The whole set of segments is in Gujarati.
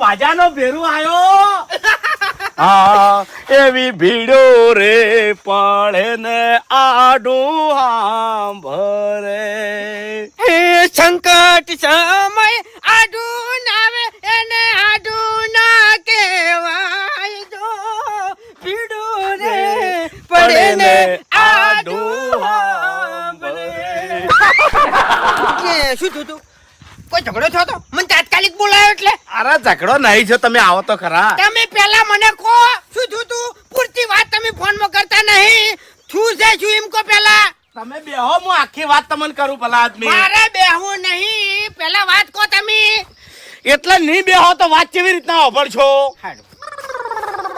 વાજાનો ભેરું આયો હા એવી ભીડો રે પડે ને આડું સાંભળે હે સંકટ સમય આડું આવે એને આડું ના કહેવાય જો પીડું રે પડે ને આડું સાંભળે. કે શું થયું તું? કોઈ ઝઘડો થયો તો મને તાત્કાલિક બોલાયો એટલે? અરે ઝઘડો નહીં છો, તમે આવો તો ખરા. તમે પહેલા મને કહો શું થયું તું? પૂરતી વાત તમે ફોનમાં કરતા નહીં. શું છે શું એમ કહો પહેલા. તમે બેહો, હું આખી વાત તમને કરું ભલા આદમી. મારે બેહવું નહીં, પહેલા વાત કહો તમે. એટલે નહીં બેહો તો વાત કેવી રીતના સાંભળશો?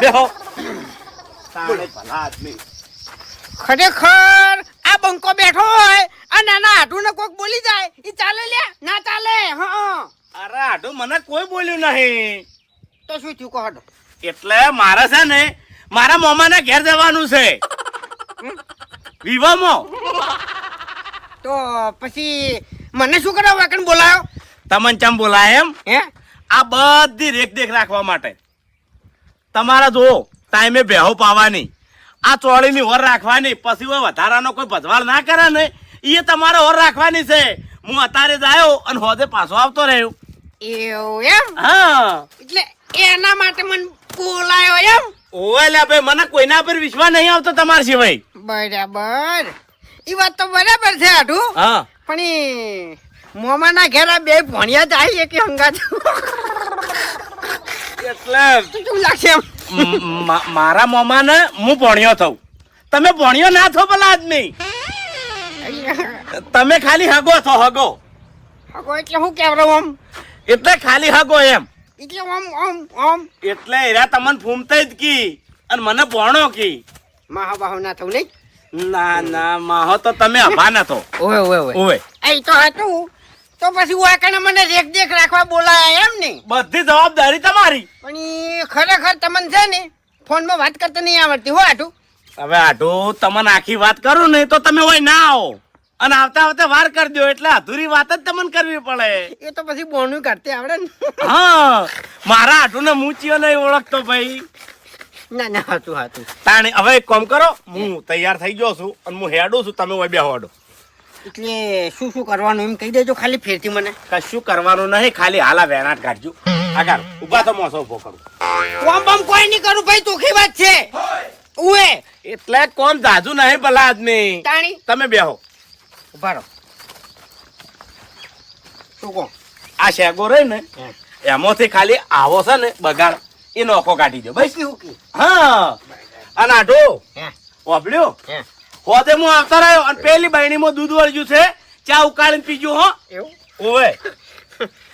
બેહો. તાણે ભલા આદમી. ખરેખર આ બંકો બેઠો હોય આ નાના હાડું ને કોક બોલી જાય ઈ ચાલે લે? ના ચાલે. હા અરે આડું મને કોઈ બોલ્યું નહીં. તો શું થયું કહો હાડો? એટલે મારે છે ને મારા મોમાના ઘેર જવાનું છે વિવાહમાં. તો પછી મને શું કરવા વાકણ બોલાયો? તમને ચમ બોલાય એમ? હે આ બધી રેખદેખ રાખવા માટે. તમારા જો ટાઈમે બેહો પાવાની, આ ચોળીની ઓર રાખવાની, પછી હવે વધારાનો કોઈ ભજવાળ ના કરે ને એ તમારે ઓર રાખવાની છે. હું અત્યારે જ આવ્યો અને હોદે પાછો આવતો રહ્યો. એવું એમ? હા એટલે એના માટે મને બોલાયો એમ? ઓય લે ભાઈ, મને કોઈના પર વિશ્વાસ નહીં આવતો તમારા સિવાય. બરાબર, ઈ વાત તો બરાબર છે હાડું. હા પણ ઈ મોમાના ઘેર આ બે ભણ્યા જાય કે હંગાત એટલે શું લાગશે એમ? મારા મોમાને હું ભણ્યો થઉં, તમે ભણ્યો ના થો ભલા આદમી. તમે ખાલી હગો છો, હગો. હગો એટલે હું કેવરો આમ? એટલે ખાલી હગો એમ. એટલે આમ આમ આમ એટલે એરા તમને ફૂમતા જ કી અને મને ભણો કી. માહા બાહુ ના થવું નહીં? ના ના માહો તો તમે અભા નતો. ઓય ઓય ઓય ઓય એ તો હતું. તો પછી વાકણે મને રેખ દેખ રાખવા બોલાયા એમ ને? બધી જવાબદારી તમારી. પણ ઈ ખરેખર તમને છે ને ફોનમાં વાત કરતા નહીં આવડતી હો આટું. હવે આટું તમને આખી વાત કરું ને તો તમે હોય ના આવો અને આવતા આવતા વાર કરી દો, એટલે અધૂરી વાત જ તમને કરવી પડે. એ તો પછી બોનું કરતે આવડે ને. હા મારા આટું ને હું ચિયો નહીં ઓળખતો ભાઈ. ના ના હતું હતું. તાણે હવે એક કામ કરો, હું તૈયાર થઈ ગયો છું અને હું હેડું છું, તમે હોય બેહો હેડો. એટલે શું શું કરવાનું એમ કહી દેજો ખાલી ફેરથી મને. કશું કરવાનું નહીં, ખાલી હાલા વેણાટ કાઢજો. આગળ ઉભા તો મોસો ઉભો કરું. કોમ બમ કોઈ નહીં કરું ભાઈ, ચોખ્ખી વાત છે. ઉએ એટલે કોમ જાજુ નહીં ભલા આદમી. તાણી તમે બેહો. ઉભા રહો. શું કહો? આ શેગો રહી ને એમાંથી ખાલી આવો છે ને બગાડ એ નોખો કાઢી દો બસ. હા અને આઢો ઓબલ્યો હોદે હું આવતા રહ્યો અને પેલી બહેણીમાં દૂધ વળ્યું છે, ચા ઉકાળીને પીજો. હો એવું? ઓવે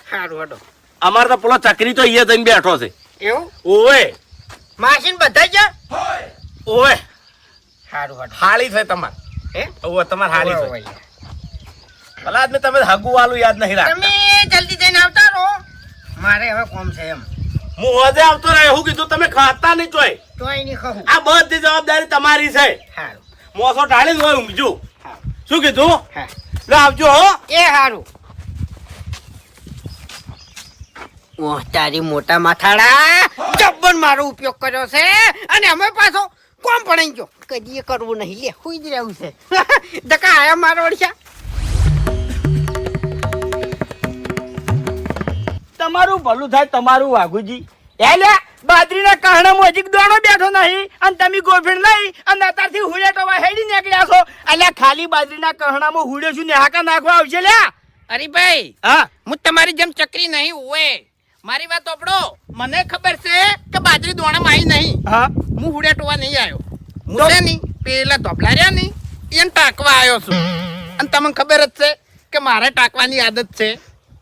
સારું હડો. અમારે તો પેલો ચકરી તો અહીંયા જઈને બેઠો છે. એવું? ઓવે માસીન બધા જ? ઓવે સારું હડો. હાળી છે તમારે. હે ઓવે તમારે હાળી છે. ભલા આદમી તમે હગુ વાળું યાદ નહીં રાખતા. તમે જલ્દી જઈને આવતા રહો, મારે હવે કોમ છે એમ. હું હોદે આવતો રહ્યો. શું કીધું? તમે ખાતા નહીં ચોય. તોય નહીં કહું. આ બધી જવાબદારી તમારી છે. સારું. મોસો ઢાળી હોય ઊંઘજો. શું કીધું? હા લે આવજો. હો એ સારું. ઓહ તારી મોટા માથાડા, જબ્બન મારો ઉપયોગ કર્યો છે અને અમે પાછો કોમ પડાઈ ગયો. કદી કરવું નહીં, લે હુઈ જ રહેવું છે. ધક્કા આયા મારો ઓળખ્યા. તમારું ભલું થાય તમારું વાઘુજી. એટલે બાજરીના કહણામાં હજી દોણો બેઠો નહીં અને તમે ગોફીણ લઈ અને અત્યારથી હુડે ટોવા હેડી નીકળ્યા છો. એટલે ખાલી બાજરીના કહણામાં હુડે શું નેહાકા નાખવા આવશે લ્યા? અરે ભાઈ, હા હું તમારી જેમ ચકરી નહીં હોય. મારી વાત ઓપડો. મને ખબર છે કે બાજરી દોણામાં આવી નહીં. હા હું હુડે ટોવા નહીં આવ્યો. હું છે નહીં પેલા ધોપલા રહ્યા નહીં એને ટાંકવા આવ્યો છું. અને તમને ખબર જ છે કે મારે ટાંકવાની આદત છે.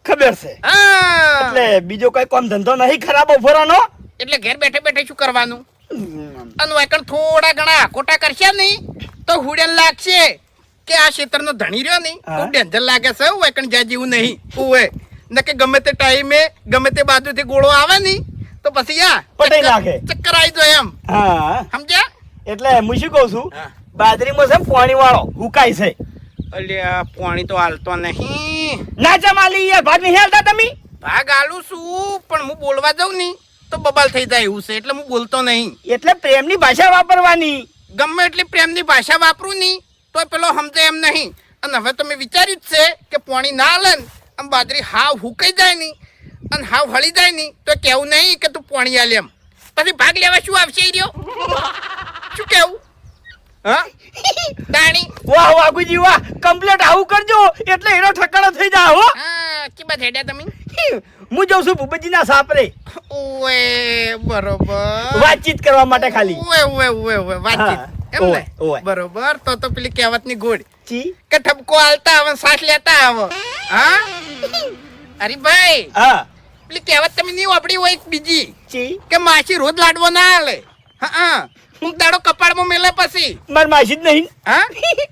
ખબર છે. હા એટલે બીજો કઈ કામ ધંધો નહીં ખરાબ બપોરાનો? એટલે ઘેર બેઠે બેઠે શું કરવાનું? અને વાકણ થોડા ઘણા આકોટા કરશે નહીં તો હુડેન લાગશે કે આ ક્ષેત્રનો ધણી રહ્યો નહીં ખૂબ ડેન્જર લાગે છે. વાકણ જ્યાં જેવું નહીં ઉવે ને કે ગમે તે ટાઈમે ગમે તે બાજુથી ગોળો આવે નહીં તો પછી યા પટાઈ નાખે. ચક્કર આવી જાય એમ. હા સમજ્યા? એટલે હું શું કહું છું, બાજરીમાં છે પાણી વાળો હુકાય છે. અલ્યા પાણી તો હાલતો નહીં. ના જમાલી યાર ભાત નહીં હાલતા તમે? ભાગ આલું છું પણ હું બોલવા જાઉં ને તો બબાલ થઈ જાય એવું છે એટલે હું બોલતો નહીં. એટલે પ્રેમની ભાષા વાપરવાની. ગમે એટલી પ્રેમની ભાષા વાપરું ની તો પેલો સમજે એમ નહીં. અને હવે તમે વિચાર્યું જ છે કે પાણી ના હાલે ને આમ બાજરી હાવ હુકાઈ જાય ની અને હાવ હળી જાય ની તો કેવું નહીં કે તું પાણી આલે એમ. પછી ભાગ લેવા શું આવશે ઈ રહ્યો? શું કેવું? હા દાણી વાહ વાઘુજી વાહ, કમ્પ્લેટ આવું કરજો એટલે એનો ઠકાણો થઈ જાય હો. હા કે બાદ હેડ્યા તમે? હું જઉં છું ભૂપતજીના સાપરે ઓએ બરોબર વાતચીત કરવા માટે ખાલી. ઓએ વાતચીત હા, એમ ને? ઓવે. બરોબર તો પેલી કહેવતની ગોળ ચી કે ઠપકો આલતા આવે શ્વાસ લેતા આવે. હા અરે ભાઈ હા પેલી કહેવત તમે નહીં વાપરી હોય એક બીજી ચી કે માસી રોજ લાડવો ના હાલે. હા હું દાડો કપાળમાં મેલે પછી. માર માસી જ નહીં. હા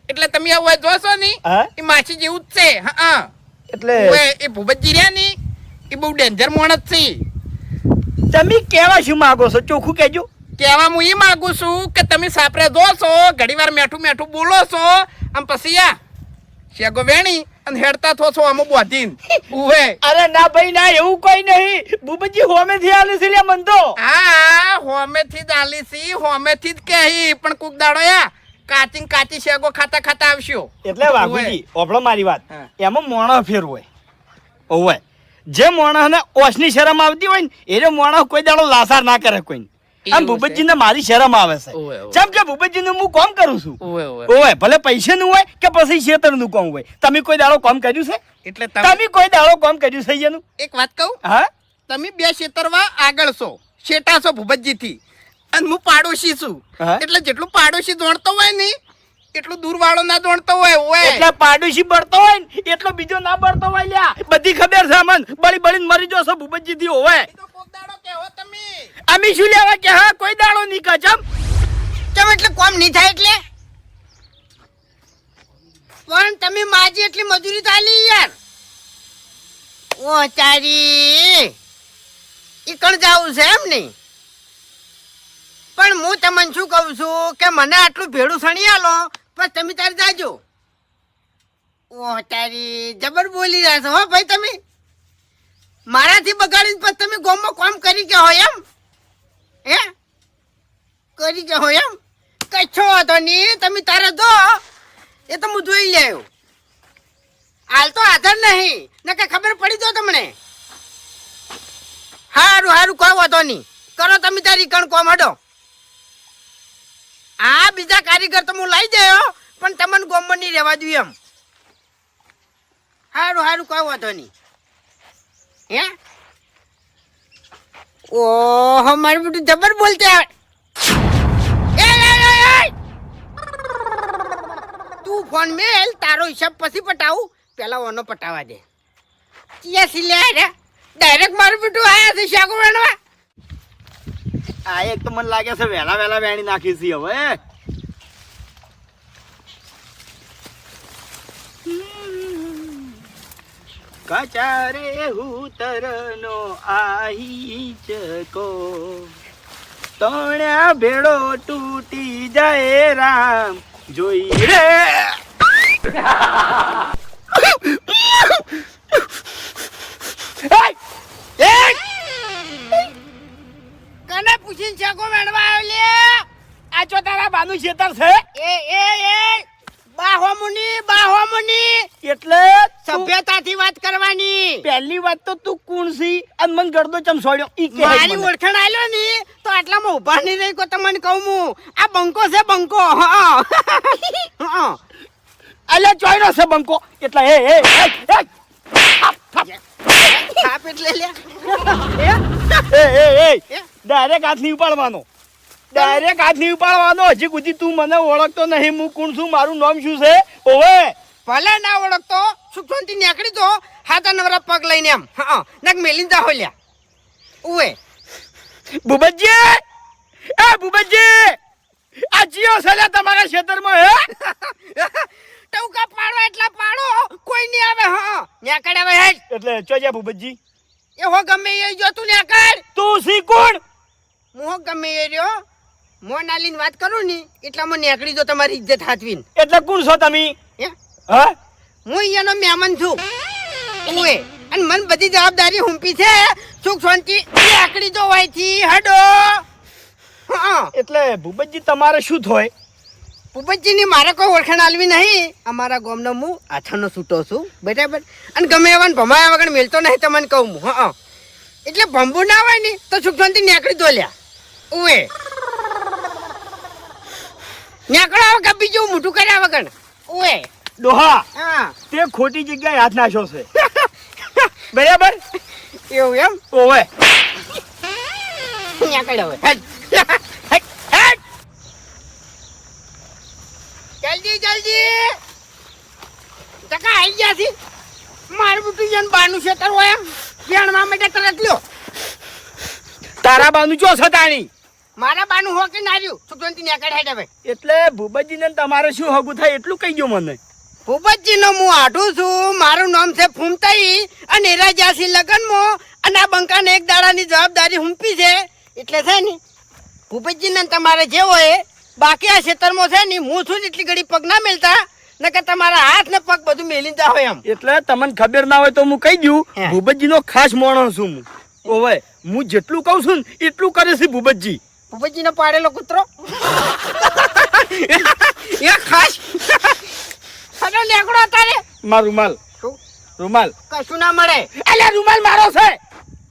એટલે તમે આવું જોશો ની હા એ માસી જેવું જ છે. હા એટલે ઓએ એ ભૂપતજી રહ્યા ની એ બહુ ડેન્જર માણસ છે. તમે કેવા શું માંગો છો ચોખ્ખું કહેજો. કહેવા હું એ માંગુ છું કે તમે સાપરે જોશો ઘડી વાર મેઠું મેઠું બોલો છો આમ પછી આ શેગો વેણી અને હેડતા થો છો આમ બોધીન ઉવે. અરે ના ભાઈ ના, એવું કોઈ નહીં. ભૂપતજી હોમેથી આલે છે લે મન તો. હા હોમેથી જ આલી સી હોમેથી જ કહી પણ કોક દાડો યા કાચી શેગો ખાતા ખાતા આવશો. એટલે વાઘુજી ઓભળો મારી વાત. હા. એમાં મોણસ ફેર હોય. ઓવે જે મોણસને ઓછની શરમ આવતી હોય ને એને મોણસ કોઈ દાડો લાસાર ના કરે કોઈ. આમ એવું ભૂપતજીને મારી શરમ આવે છે. ઓવે, ઓવે. જેમ કે ભૂપતજીનું હું કામ કરું છું. ઉવે ઓવે ભલે પૈસાનું હોય કે પછી ખેતરનું કામ હોય. તમે કોઈ દાડો કામ કર્યું છે? એટલે તમે કોઈ દાડો કામ કર્યું છે એનું? એક વાત કહું હા તમે બે ક્ષેત્રમાં આગળ છો શેટા છો ભૂપતજી થી અને હું પાડોશી છું. હા. એટલે જેટલું પાડોશી દોડતો હોય ને એટલું દૂર વાળો ના દોડતો હોય. ઓય એટલે પાડોશી બળતો હોય ને એટલો બીજો ના બળતો હોય લ્યા. બધી ખબર છે અમન. બળી બળીને મરી જશો ભૂપતજી થી હોય. એ તો કોક દાડો કહેવો તમે અમે શું લેવા કે હા કોઈ દાડો નહીં કચમ. ચમ એટલે કોમ નહીં થાય એટલે પણ તમે માજી એટલી મજૂરી ચાલી યાર. ઓ તારી ઈ કણ જાવું છે એમ નહીં? પણ હું તમને શું કહું છું કે મને આટલું ભેડું સણી આલો પણ તમે તારે જાજો. ઓ તારી જબર બોલી રહ્યા છો હો ભાઈ તમે. મારાથી બગાડીને પછી તમે ગામમાં કામ કરી કે હોય એમ? હે કરી કે હોય એમ? કચ્છો હતો નહીં તમે તારે દો એ તો હું જોઈ લ્યો. હાલ તો આધાર નહીં ને કે ખબર પડી દો તમને. હારું કોઈ વાંધો નહીં કરો તમે તારી કણ કોમ હડો. આ બીજા કારીગર તો હું લઈ જાય પણ તમને ગોમમાં નહીં રહેવા દઉં એમ. હારું કોઈ વાંધો નહીં. હે ઓહો મારું બધું જબર બોલતે આવે. એ તું ફોન મેલ તારો હિસાબ પછી પટાવું પેલા ઓનો પટાવા દે. ક્યાં સિલ્યા રે ડાયરેક્ટ મારું બેટું આયા છે શાકો વેણવા. આ એક તો મને લાગે છે વહેલા વેણી નાખી છે હવે. કચારે ઉતરનો આહી ચકો તોણ્યા ભેડો તૂટી જાય રામ જોઈ રે. કને પૂછીને શાકો વેણવા આવ્યો લે? આ જો તારા બાનું ખેતર છે એ બાહો મુની એટલે સભ્યતાથી વાત કરવાની. પહેલી વાત તો તું કોણ છી અને મને ગરદો ચમ છોડ્યો ઈ કે મારી ઓળખાણ આલ્યો ને તો આટલામાં ઉભા નહીં રહી કો તમને કહું હું આ બંકો છે બંકો. હા અલ્યા ચોયનો છે બંકો એટલે થાપ એટલે લે ડાયરેક્ટ હાથ નહીં ઉપાડવાનો. હજી સુધી તું મને ઓળખતો નહીં. હું કોણ છું, મારું નામ શું છે? ઓવે ભલે ના ઓળખતો સુખ શાંતિ નીકળી તો હાથા નવરા પગ લઈને એમ નક મેલીને જા હોલ્યા. ઉવે ભૂપતજી આ જીઓ છે લ્યા તમારા ખેતરમાં હે? ટૌકા પાડવા એટલા પાડો કોઈ નહીં આવે. હા ન્યાકડ આવે હેડ એટલે ચોજ્યા ભૂપતજી એ હો ગમે એ જો તું ન્યાકડ. તું સી કોણ? હું હો ગમે એ રહ્યો મોન આલીને વાત કરું ને એટલામાં નીકળી જો તમારી ઇજ્જત હાથવીને. એટલે કોણ છો તમે? હે હા હું અહીંયાનો મહેમાન છું. ઓએ અને મને બધી જવાબદારી હુંપી છે. સુખ શાંતિ આકડી તો હોય થી હડો. હા એટલે ભૂપતજી તમારે શું થાય? ભૂપતજી ની મારે કોઈ ઓળખાણ આલવી નહીં. અમારા ગામનો હું આછાનો છૂટો છું બરાબર. અને ગમે એવાને ભમાયા વગર મેલતો નહીં તમને કહું હું. હા એટલે ભંબુ ના હોય ને તો સુખ શાંતિ નીકળી દોલ્યા ઉએ નીકળો વગર બીજું મોટું કર્યા વગર ઉએ. ડોહા હા તે ખોટી જગ્યાએ હાથ નાખ્યો છે. બરાબર? એવું એમ ઓવે નીકળ્યો હવે. હેડ. હેડ. હેડ. જલ્દી જલ્દી ટકા આવી ગયા છે. મારું બધું જેમ બાનું ખેતર હોય એમ જાણવા માટે તરત લ્યો. તારા બાનું ચો સતાણી. મારા બાનું હો કે નાર્યું સુગંધી નીકળ હેડ હવે. એટલે ભૂપતજીને ને તમારે શું હગું થાય એટલું કહી ગયો મને. ભૂપતજીનો હું આઢું છું. મારું નામ છે ફૂમતાઈ અને એરા જાસી લગનમાં અને આ બંકાને એક દાડાની જવાબદારી હુંપી છે. એટલે છે ને ભૂપતજીને તમારે જે હોય બાકી આ ખેતરમાં છે ને હું છું એટલી ઘડી પગ ના મેલતા નકર તમારા હાથ ને પગ બધું મેલી જા હોય એમ. એટલે તમને ખબર ના હોય તો હું કહી દઉં હે. ભૂપતજીનો ખાસ માણસ છું હું. ઓવે હું જેટલું કહું છું ને એટલું કરે છે ભૂપતજી. ભૂપતજીનો પાડેલો કૂતરો એ ખાસ અરે નેકડો તારે મારો રૂમાલ. શું? રૂમાલ. કશું ના મળે. અલ્યા રૂમાલ મારો છે.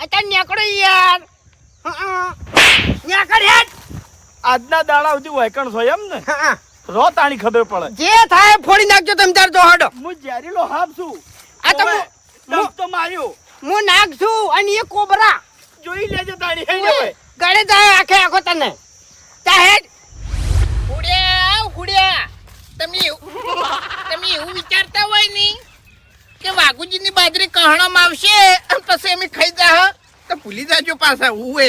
અત્યારે નેકડો યાર. નેકડ હેડ. આજના દાડા સુધી વૈકણ છો એમ ને? હા રો તાણી ખબર પડે. જે થાય ફોડી નાખજો તમે તાર તો હડો. હું ઝેરીલો હાફ છું. આ તો ઓવે, હું- દમ તો માર્યો. હું નાગ છું અને એ કોબરા જોઈ લેજો તાણી. હે ને ભાઈ? ગળે જાય આખે આખો તને તા હેડ. હુડ્યા હુડ્યા તમે એવું વિચારતા હોય ની કે વાઘુજીની બાજરી કહણમાં આવશે અને પછી એમ ખાઈ જા તો ભૂલી જાજો પાછા ઉએ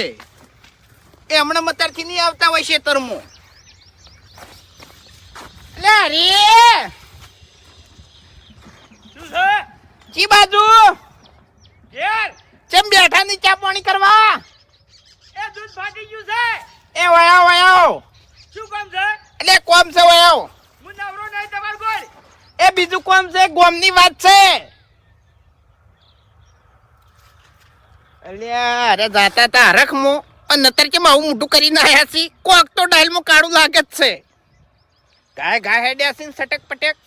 એ હમણાં મતારથી નહીં આવતા હોય ખેતરમાં. લે અરે શું છે? ચી બાજુ ઘેર. ચેમ બેઠા ની ચા પાણી કરવા? એ દૂધ ફાટી ગયું છે. એ વયાવ વયાવ શું કામ છે? એટલે કોમ છે વયાવ. હું નવરો નહીં તમાર કોઈ. એ બીજું કોમ છે ગોમની વાત છે. અલ્યા અરે જાતા તા હરખમો અને નતર કેમ આવું મોટું કરીને આયા છી? કોક તો ડાયલમાં કાળું લાગે જ છે. ગાય ગાય હેડ્યા છે ને સટક પટક.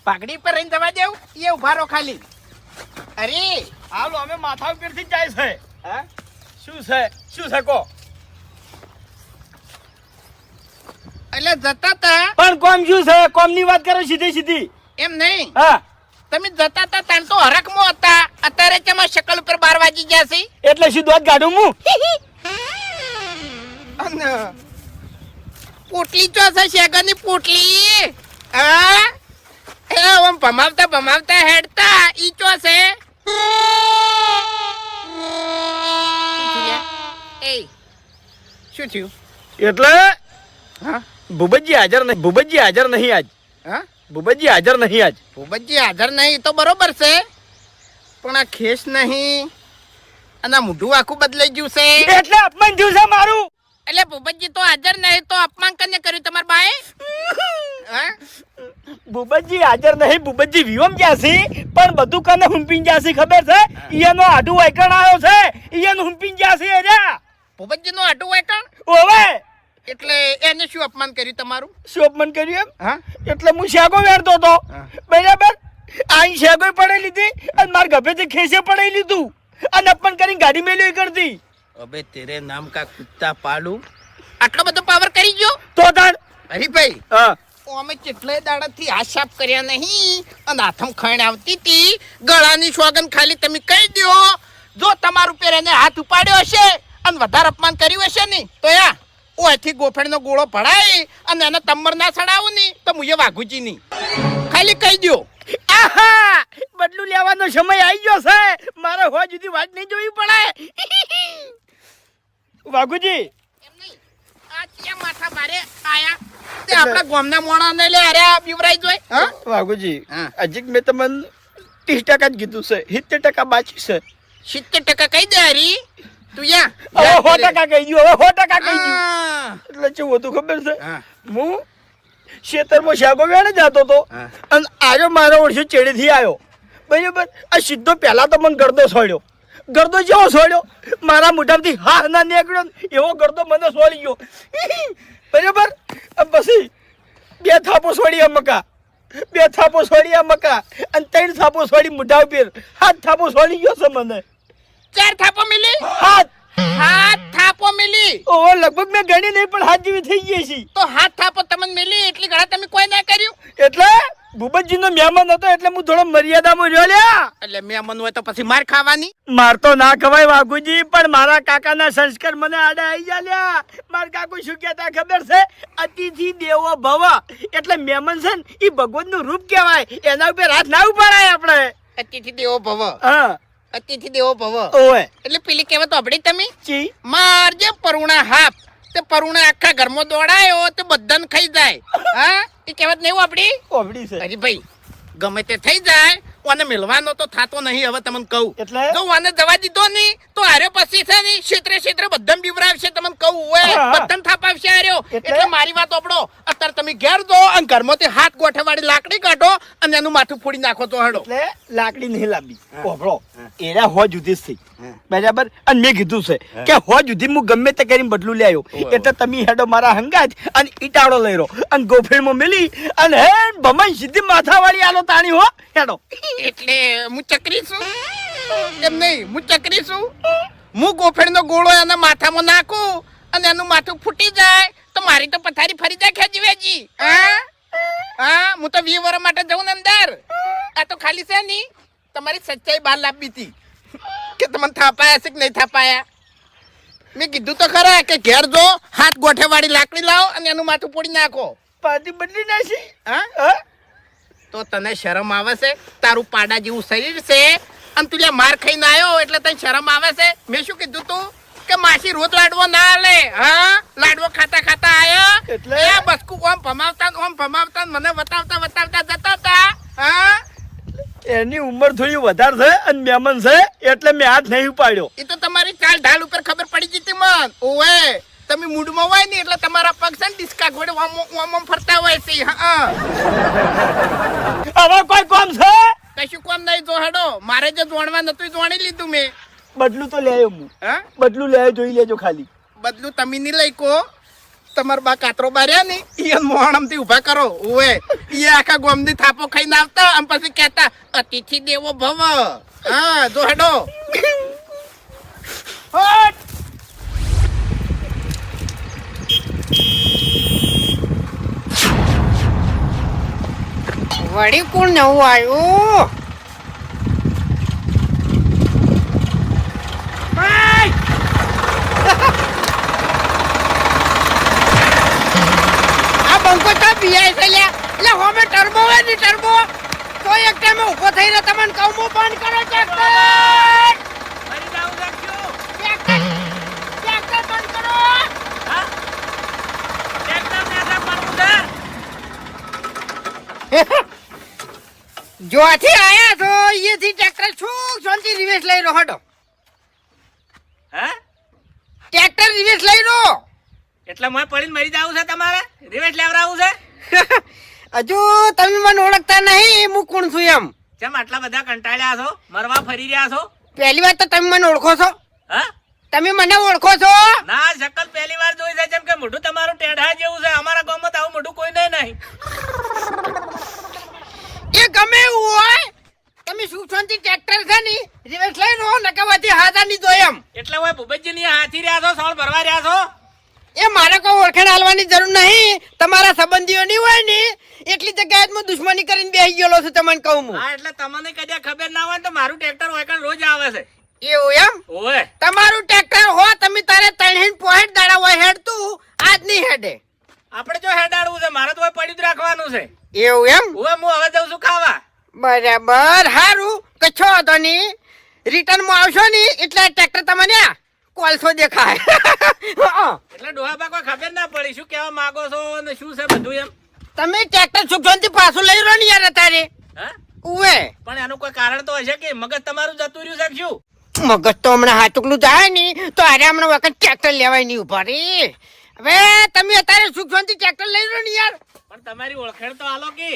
પાઘડી પર રહીને જવા દેવું એ ઉભા રહો ખાલી. અરે હાલો અમે માથા ઉપરથી જ જાય છે. હા શું છે? શું છે કો? એટલે જતા તા પણ કોમ શું છે? કોમની વાત કરો સીધી સીધી. એમ નહીં હા તમે જતા તા તાણ તો હરખમાં હતા અત્યારે કેમાં શકલ ઉપર 12 વાગી ગયા છે. એટલે શું દોત ગાડું હું? અને પોટલી ચો છે શેગરની પોટલી. હા એ આમ ભમાવતા ભમાવતા હેડતા ઈ ચો છે. એ શું થયું? એટલે હા ભૂપતજી હાજર નહીં. ભૂપતજી હાજર નહીં આજ. હા ભૂપતજી હાજર નહીં આજ. ભૂપતજી હાજર નહીં તો બરોબર છે પણ આ ખેસ નહીં અને આ મોઢું આખું બદલાઈ ગયું છે. એટલે અપમાન થયું છે મારું. એટલે ભૂપતજી તો હાજર નહીં તો અપમાન કને કર્યું તમારા બાએ? હા ભૂપતજી હાજર નહીં. ભૂપતજી વિવમ જ્યાસી પણ બધું કને હુંપીન જ્યાસી ખબર છે? ઈયાનો આઢું વાયકણ આવ્યો છે. ઈયાનો હુંપીન જ્યાસી એર્યા. ભૂપતજી નું આટું હોય કાં? ઓવે એટલે એને શું અપમાન કર્યું તમારું? શું અપમાન કર્યું એમ? હા એટલે હું શેગો વેરતો હતો. હા. બરાબર આઈ શેગો પડે લીધી અને માર ગભેથી ખેસે પડાઈ લીધું અને અપમાન કરીને ગાડી મેલી કરતી. અબે તેરે નામ કા કુત્તા પાલુ. આટલો બધો પાવર કરી ગયો તો તાણ હરીભાઈ? હા અમે કેટલાય દાડાથી હાથ સાફ કર્યા નહીં અને હાથમ ખાણ આવતી હતી. ગળાની સોગન ખાલી તમે કહી દો જો તમારું પેર એને હાથ ઉપાડ્યો હશે અને વધારે અપમાન કર્યું હશે ને તો યા ઓથી ગોફેડનો ગોળો ભરાય અને એને તમર ના ચડાવું ને તો મુએ વાઘુજી ની ખાલી કહી દો. આહા બદલું લેવાનો સમય આવી ગયો છે. મારે હો જુદી વાત નહીં જોવી પડે. વાઘુજી એમ નહીં આ ક્યાં માથા મારે આયા તે આપણા ગામના મોણાને લે અરે બીવરાઈ જોય. હા વાઘુજી હા. હજી મેં તમને 30% જ કીધું છે. 70% બાકી છે. 70% કહી દે હરી તું યા હવે 100% કહી દઉં. હવે 100% કહી દઉં. હા. એટલે શું હતું ખબર છે? હા. હું ખેતરમાં શાકો વેણે જતો હતો હા. અને આજો મારો ઓળશો ચેડીથી આવ્યો બરાબર. આ સીધો પહેલા તો મને ગરદો છોડ્યો. ગરદો જેવો છોડ્યો મારા મોઢામાંથી હા ના નીકળ્યો ને એવો ગરદો મને છોડી ગયો બરાબર. પછી 2 થાપો છોડી આ મકા, 2 થાપો છોડી આ મકા અને 3 થાપો છોડી મોઢા ઉપર. 7 થાપો છોડી ગયો છે મને. 4 થાપો મિલી, 7 થાપો મિલી. ઓહો લગભગ મેં ગણી નહીં પણ 7 જેવી થઈ ગઈ છે. તો 7 થાપો તમને મિલી એટલી ઘણા તમે કોઈ ના કર્યું. એટલે ભૂપતજીનો મહેમાન હતો એટલે હું થોડો મર્યાદામાં રહ્યો લ્યા. એટલે મહેમાન હોય તો પછી માર ખાવાની. માર તો ના ખવાય વાઘુજી પણ મારા કાકાના સંસ્કાર મને આડા આવી ગયા લ્યા. મારા કાકુ શું કહેતા ખબર છે? અતિથિ દેવો ભવ. એટલે મહેમાન છે ને એ ભગવાનનું રૂપ કહેવાય. એના ઉપર હાથ ના ઉપાડાય આપણે. અતિથિ દેવો ભવ, હા અતિથિ દેવો ભવ. ઓય એટલે પેલી કહેવત સાંભળી તમે? ચી મારજે પરુણા હાફ તે પરુણા આખા ઘરમાં દોડાયો તે બધાને ખાઈ જાય. હા એ કહેવત નહીં આપડી? ઓબડી છે અરે ભાઈ ગમે તે થઈ જાય ઓને મિલવાનો તો થાતો નહીં. હવે તમને કહું એટલે જો ઓને જવા દીધો નહીં તો આર્યો પછી છે ને ક્ષેત્રે બધાને બીવરાવશે. તમને કહું હોય હા. બધાને થાપાવશે આર્યો. એટલે? એટલે મારી વાત ઓપડો. અત્યારે તમે ઘેર દો અને ઘરમાંથી હાથ ગોઠવાડી લાકડી કાઢો અને એનું માથું ફોડી નાખો તો હડો. એટલે લાકડી નહીં લાવી. ઓભળો એના હો જુદી થઈ બરાબર. અને મેં કીધું છે કે હો જુદી હું ગમે તે કરીને બદલું લે આવ્યો. એટલે તમે હેડો મારા હંગાજ અને ઈટાળો લઈ રહ્યો અને ગોફેણમાં મિલી અને હે ભમાઈ સીધી માથાવાળી આલો તાણી હો હેડો. એટલે હું ચકરી છું એમ નહીં, હું ચકરી છું. હું ગોફેડનો ગોળો એના માથામાં નાખું અને એનું માથું ફૂટી જાય તો મારી તો પથારી ફરી જાય ખેંચી વેચી. હા હું તો 20 વર્ષ માટે જઉં ને અંદર. આ તો ખાલી છે નહીં તમારી સચ્ચાઈ બહાર લાવવી હતી કે તમને થાપાયા છે કે નહીં થાપાયા. મેં કીધું તો ખરા કે ઘેર જો હાથ ગોઠેવાળી લાકડી લાવો અને એનું માથું ફોડી નાખો. પાર્ટી બદલી નાખી. હા હા તો તને શરમ આવે છે? તારું પાડા જેવું શરીર છે અને તું લ્યા માર ખાઈને આવ્યો એટલે તને શરમ આવે છે? મેં શું કીધું તું કે માસી રોજ લાડવો ના લે. હા લાડવો ખાતા ખાતા આયા એટલે? એ બસકુ ઓમ ભમાવતા ને મને વતાવતા જતા હતા. હા એની ઉંમર થોડી વધારે છે અને મહેમાન છે એટલે મેં હાથ નહીં ઉપાડ્યો. એ તો તમારી ચાલ ઢાલ ઉપર ખબર પડી જતી મન. ઓવે તમે મૂડમાં હોય ને એટલે તમારા પગ છે ને ડિસ્કા ઘોડે ઓમ ફરતા હોય છે. હા હવે કોઈ કામ છે? કશું કોમ નહીં. જો હેડો મારે જે જોણવા નતું જોણી લીધું મેં. બદલું તો લે આવ્યો હું. હા બદલું લે આવ્યો, જોઈ લેજો ખાલી. બદલું તમે નહીં લઈ કો. તમાર બા કાતરો બાર્યા ને એ મોહણમથી ઊભા કરો. ઓએ એ આખા ગોમની થાપો ખાઈને આવતા અને પછી કહેતા અતિથિ દેવો ભવ. હા જો હેડો. હટ. વળી કોણ નવું આવ્યું? આ બંકો તો પીઆઈ છે લ્યા. એટલે હોમે ટર્બો હોય ને ટર્બો તો એક ટાઈમે ઊભો થઈને તમને કહું હું બંધ કરો ટ્રેક્ટર. ટ્રેક્ટર બંધ કરો. જોથી આયા છો અહીંયાથી ટ્રેક્ટર શું શાંતિ રિવેશ લઈ રહ્યો હટો. હે ટ્રેક્ટર રિવેશ લઈ રહ્યો. એટલે મોય પડીને મરી જાવું છે તમારે? રિવેશ લેવરાવું છે? હજુ તમે મને ઓળખતા નહીં હું કોણ છું એમ. કેમ આટલા બધા કંટાળ્યા છો? મરવા ફરી રહ્યા છો? પહેલી વાર તો તમે મને ઓળખો છો? હા તમે મને ઓળખો છો? ના શકલ પહેલી વાર જોઈ છે. જેમ કે મોઢું તમારું ટેઢા જેવું છે. અમારા ગામમાં તો આવું મોઢું કોઈ નહીં. એ ગમે એવું હોય તમે સુખ શાંતિ ટ્રેક્ટર છે ને રિવેશ લઈ લો નકાવાથી હાથા ની દો એમ. એટલે હું ભૂપતજી ની હાથી રહ્યા છો, સોળ ભરવા રહ્યા છો? એ મારે કોઈ ઓળખાણ આલવાની જરૂર નહીં. તમારા સંબંધીઓ નહીં હોય ને એટલી જગ્યાએ હું દુશ્મની કરીને બેસી ગયેલો છું તમને કહું હું. હા એટલે તમને કદી ખબર ના હોય ને તો મારું ટ્રેક્ટર હોય કાં રોજ આવે છે. એવું એમ? ઓય તમારું ટ્રેક્ટર હો તમે તારે 3.5 દાડા હોય હેડતું આજ નહીં હેડે. આપણે જો હેડાડવું છે મારે તો હોય પડ્યું જ રાખવાનું છે. એવું એમ? ઓય હું હવે જઉં છું ખાવા. બરાબર હારું કચ્છો હતો ની રિટર્ન માં આવશો ની એટલે ટ્રેક્ટર તમને કોલસો દેખાય. એટલે ડોહાબા કોઈ ખબર ના પડી શું કહેવા માંગો છો ને શું છે બધું એમ. તમે ટ્રેક્ટર સુખોનથી પાછું લઈ રહ્યો ને યાર તારે. હા ઉવે પણ એનું કોઈ કારણ તો હશે કે મગજ તમારું જતું રહ્યું છે કે શું? મગજ તો હમણાં હાચુકલું જાય ની તો અરે હમણાં વખત ટ્રેક્ટર લેવાય નહીં ઉભા રે. હવે તમે અત્યારે સુખોનથી ટ્રેક્ટર લઈ રહ્યો ને યાર. પણ તમારી ઓળખાણ તો આલો કે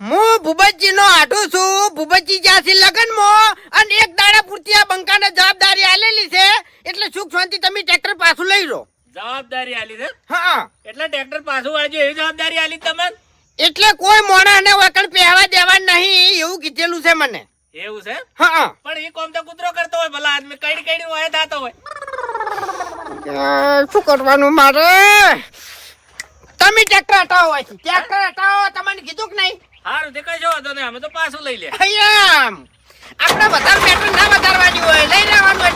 હું ભૂપતજી નો આઢું છું. ભૂપતજી જ્યાંથી લગનમાં અને એક દાડા પૂરતી આ બંકાને જવાબદારી આલેલી છે એટલે સુખ શાંતિ તમે ટ્રેક્ટર પાછું લઈ લો. જવાબદારી આલી છે હા એટલે ટ્રેક્ટર પાછું વાળજો એવી જવાબદારી આલી તમે એટલે કોઈ મોણાને વકણ પહેવા દેવા નહીં એવું કીધેલું છે મને. એવું છે હા પણ એ કોમ તો કૂતરો કરતો હોય ભલા આદમી કઈ કઈ હોય થતો હોય શું કરવાનું મારે? તમે ટ્રેક્ટર હટાવો હોય ટ્રેક્ટર હટાવો તમને કીધું કે નહીં? સારું તે કઈ વાંધો નહીં અમે તો પાછું લઈ લે અહીંયા આપણે વધારે પેટ્રોલ ના વધારવાની હોય લઈ લેવાનું હોય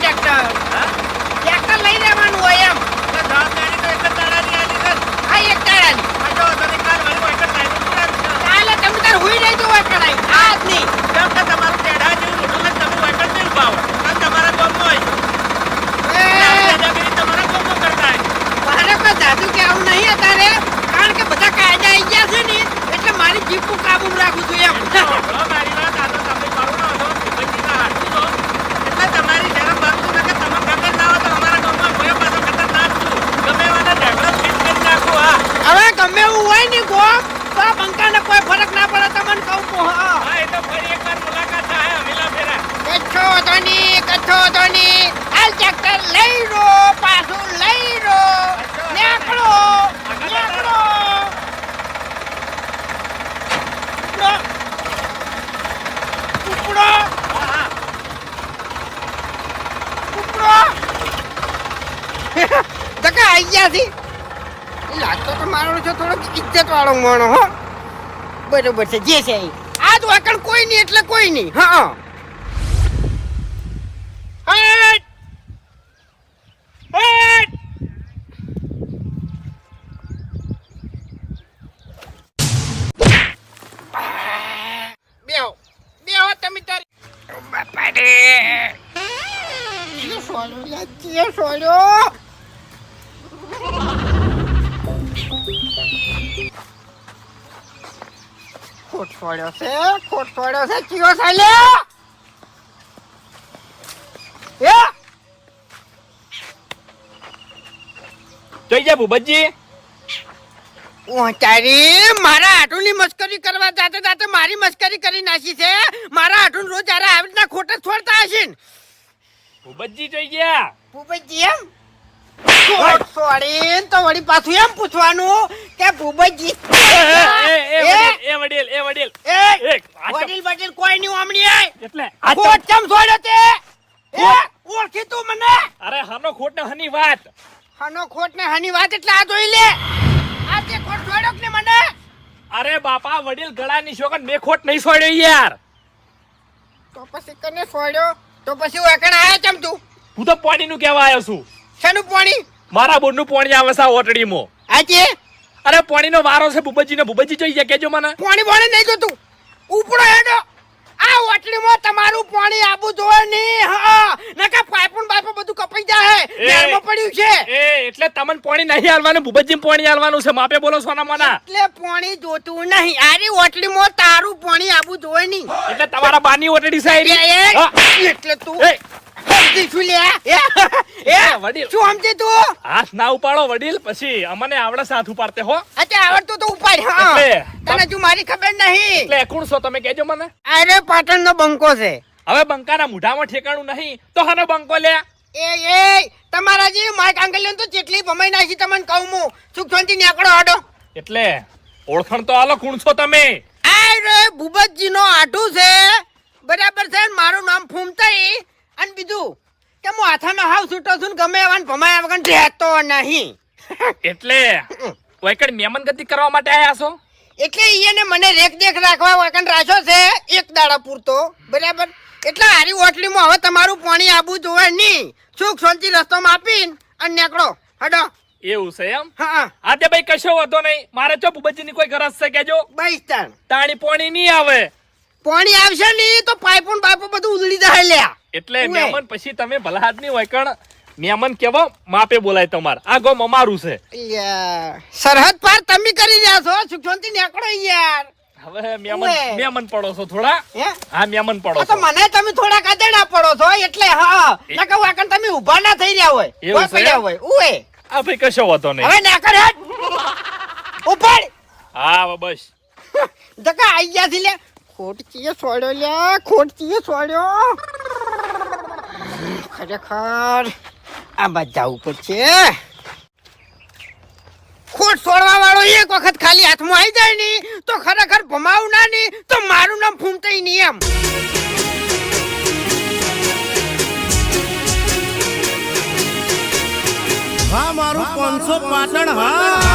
ટ્રેક્ટર લઈ લેવાનું હોય એમ. જવાબદારી તો એક જ દાડાની આલી છે આ એક દાડાની પાછો વાંધો નહીં કાલ વળી કોઈ ટાઈમ પૂરા કાલે તમે તાર હુઈ રહેજો હોય કણાઈ આજ નહીં. કેમ કે તમારું ટેઢા જેવું મોટું છે તમે વાઈકર નહીં પાવો અને તમારા ગામમાં હોય દાદાગીરી તમારા ગામમાં કરતા હોય મારે કોઈ જાદુ કે આવું નહીં અત્યારે કારણ કે બધા કાયદા આવી ગયા છે ને એટલે મારી જીભ પર કાબુ રાખું છું એમ. સાંભળો મારી વાત આ તો તમે કરું ના છો ભૂપતજીના હાથું છો એટલે તમારી શરમ બાંધતું ને કે તમે ખતર ના હો તો અમારા ગામમાં કોઈ પાછો ખતરનાક છું ગમે એવાના ઢેકડો ફીટ કરી નાખું હા હવે ગમે એવું હોય ને ગોમ તો આ બંકાને કોઈ ફરક ના પડે તમને કહું છું. હા હા એ તો ફરી એકવાર મુલાકાત થાય અમીલા ફેરા કચ્છો ધોની હાલ ટ્રેક્ટર લઈ રો પાછું લઈ રો નીકળો નીકળો ઉપડો ઉપડો ધક્કા આઈ ગયા છે. લાગતો તો મારો છો થોડો ઇજ્જત વાળો માણો હો. બરોબર છે જે છે આ તો આકણ કોઈ નહીં એટલે કોઈ નહીં. હા હટ હટ બેહો બેહો તમે તારી બાપા રે સોળ્યો ખોટ સોળ્યો છે ચિયો સાલ્યો એ જોઈ જા ભૂપતજી ઓ તારી મારા આટુની મસ્કરી કરવા જાતે જાતે મારી મસ્કરી કરી નાખી છે. મારા આટુન રોજ આરે આવી રીતના ખોટે છોડતા હશે ને ભૂપતજી જોઈ ગયા ભૂપતજી એમ ખોટ છોડીને તો વળી પાછું એમ પૂછવાનું કે ભૂપતજી એ વડીલ એ એક વડીલ બડીલ કોઈ નહીં ઓમણી આય એટલે ખોટ ચમ છોડ્યો તે એ ઓળખી તું મને અરે હાનો ખોટ ને હની વાત હનો ખોટ ને હની વાત એટલે આ જોઈ લે આ તે ખોટ છોડ્યો કે ને મને અરે બાપા વડીલ ગળાની શોકન મેં ખોટ નહીં છોડ્યો યાર તો પછી કને છોડ્યો તો પછી ઓકણ આયા ચમ તું હું તો પાણીનું કહેવા આવ્યો છું શેનું પાણી મારા બોરનું પાણી આવે છે આ ઓટડીમાં આજે અરે પાણીનો વારો છે ભૂપતજીનો ભૂપતજી જોઈ ગયા કેજો મને પાણી બોણે નહીં જોતું ઉપડો હેડો આ ઓટલીમાં તમારું પાણી આબુ જોવે નહીં હા નકા પાઇપું બાઈપો બધું કપાઈ જાય નહેરમાં પડ્યું છે એ એટલે તમને પાણી નહીં આલવાનું ભૂપતજી પાણી આલવાનું છે માપે બોલો સોના મોના એટલે પાણી જોતું નહીં આરી ઓટલીમાં તારું પાણી આબુ જોવે નહીં એટલે તમારા બાની ઓટડી છે એ, એટલે તું એ સમજી શું લે વડીલ. શું સમજી તું હાથ ના ઉપાડો વડીલ પછી અમને આવડે સાથ ઉપાડતે હો અચ્છા આવડતું તો ઉપાડ હા એટલે તને જો મારી ખબર નહીં એટલે કોણ છો તમે કેજો મને અરે પાટણનો બંકો છે હવે બંકાના મુઢામાં ઠેકાણું નહીં તો હાનો બંકો લે એ તમારા જે માઈક આંગલ્યો તો જેટલી ભમાઈ નાખી તમને કહું હું સુખ શાંતિ નીકળો હાડો એટલે ઓળખણ તો આલો કોણ છો તમે આ રે ભૂપતજી નો આઠું છે બરાબર છે ને મારું નામ ફૂમતાઈ અને બીજું કે હું હાથાનો હાવ છૂટો છું ને ગમે એવાને ભમાયા વગર રહેતો નહીં એટલે ઓયકડ મેમન ગતિ કરવા માટે આયા છો એટલે ઈને મને રેખ દેખ રાખવા વગર રાખ્યો છે એક દાડા પૂરતો બરાબર એટલે હારી ઓટલીમાં હવે તમારું પાણી આબુ જોવે નહીં સુખ શાંતિ રસ્તામાં આપીને અને નીકળો હડો એવું છે એમ હા આજે ભાઈ કશો વાંધો નહીં મારે ચો ભૂપતજી ની કોઈ ગરજ છે કેજો બાઈસ્તાન તાણી પોણી નહીં આવે પાણી આવશે નહીં તો પાઇપો ને બાઈપો બધું ઉલડી જાય લ્યા એટલે ઉએ. મેમન પછી તમે ભલા હાથની ઓયકણ મેમન કેવો માપે બોલાય તમારે આ ગોમ અમારું છે યાર સરહદ પાર તમે કરી રહ્યા છો સુખ શાંતિ નીકળો યાર હવે ઉએ. મેમન પડો છો થોડા હે હા મેમન પડો આ તો છો મને તમે થોડા કાદડા પડો છો એટલે હા નકર વાકણ તમે ઊભા ના થઈ રહ્યા હોય એવું કોઈ છે? પડ્યા હોય ઉએ આ ભાઈ કશો વાંધો નહીં હવે નાકર હેડ ઉપર હા હવે બસ જકા આઈ ગયા છે લે ખોટચીએ છોડ્યો લે ખોટચીએ છોડ્યો ખરેખર આ બધા ઉપર છે ખોટ છોડવા વાળો એક વખત ખાલી હાથમાં આવી જાય ની તો ખરેખર ભમાવું ના ની તો મારું નામ ફૂમતાઈ નહીં એમ હા મારું 500 પાટણ હા